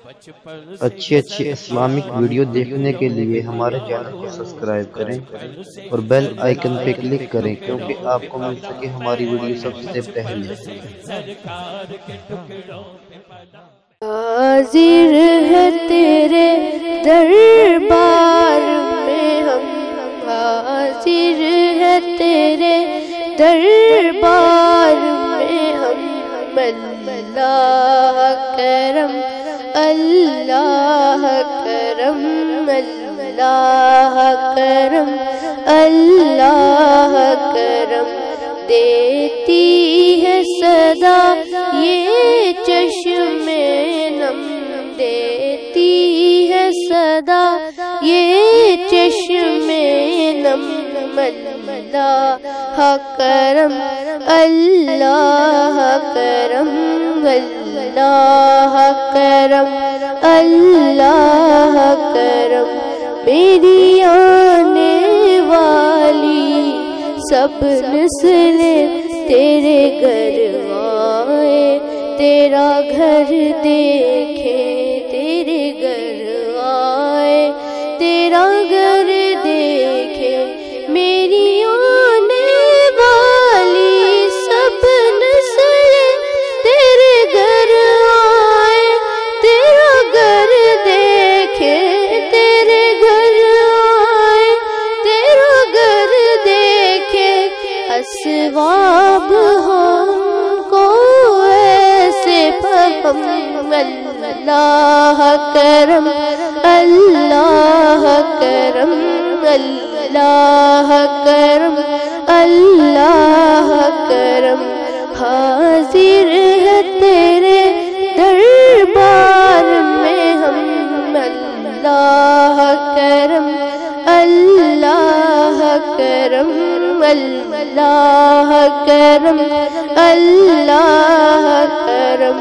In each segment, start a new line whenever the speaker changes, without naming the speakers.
اچھی Islamic video دیکھنے کے لیے ہمارے چینل کو سبسکرائب کریں اور بیل آئیکن پہ کلک کریں کیونکہ آپ کو مل سکے ہماری ویڈیو سب سے پہلے۔
حاضر ہے تیرے دربار میں ہم، حاضر ہے تیرے دربار میں ہم، اللہ کرم اللہ کرم اللہ کرم اللہ کرم، دیتی ہے صدا یہ چشم نم، دیتی ہے صدا یہ چشم نم، اللہ کرم اللہ کرم اللہ کرم اللہ کرم، میری آنے والی سب نسلیں تیرے گھر آئے، تیرا گھر دیکھیں، تیرے گھر آئے، تیرا گھر دیکھیں، میری آنے والی سب نسلیں تیرے گھر آئے، تیرا گھر دیکھیں، تیرے گھر آئے، تیرا گھر دیکھیں، اسباب ہم کو ایسے فہم، اللہ کرم اللہ کرم اللہ کرم اللہ کرم، حاضر ہے تیرے دربار میں ہم، اللہ کرم اللہ کرم اللہ کرم اللہ کرم،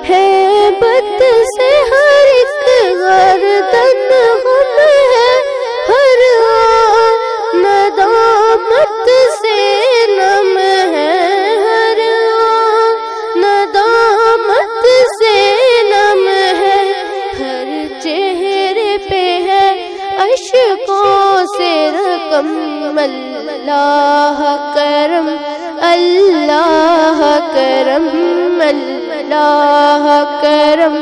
ہیبت سے ہر ایک گردن ہم ہے، ہر آن ندامت سے نم ہے، ہر آن ندامت سے نم ہے، ہر چہرے پہ ہے اشکوں سے رقم، اللہ کرم اللہ کرم اللہ کرم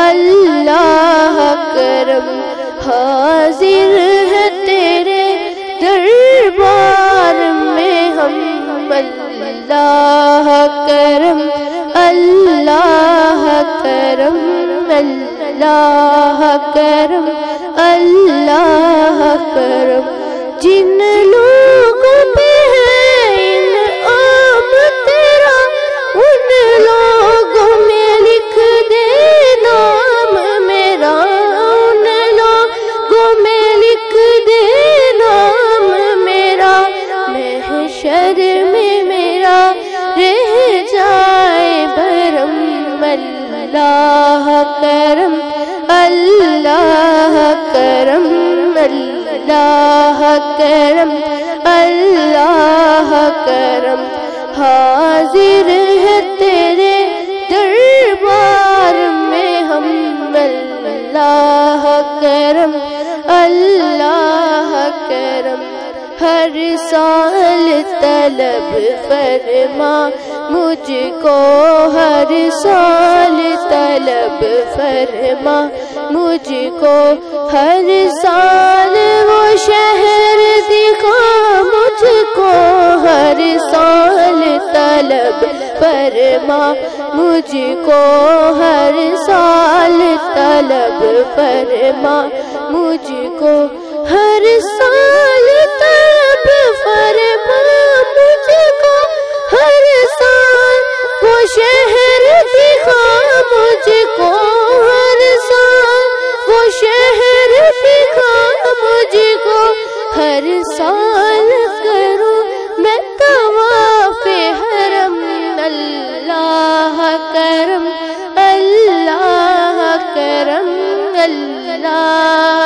اللہ کرم، حاضر ہے تیرے دربار میں ہم، اللہ کرم اللہ کرم اللہ کرم اللہ کرم، جن لوگوں پہ ہے انعام تیرا ان لوگوں میں لکھ دے نام میرا، ان لوگوں میں لکھ دے نام میرا، محشر میں میرا رہ جائے بھرم، اللہ کرم اللہ کرم اللہ کرم اللہ کرم، حاضر ہے تیرے دربار میں ہم، اللہ کرم اللہ کرم، ہر سال طلب فرما مجھ کو، ہر سال طلب فرما مجھ کو، ہر سال وہ شہر دکھا مجھ کو، ہر سال طلب فرما مجھ کو، ہر سال طلب فرما مجھ کو، ہر سال طلب فرما مجھ کو، ہر سال وہ شہر دکھا مجھ کو، ہر سال وہ شہر دکھا مجھ کو، ہر سال کروں میں طواف حرم، اللہ کرم اللہ کرم اللہ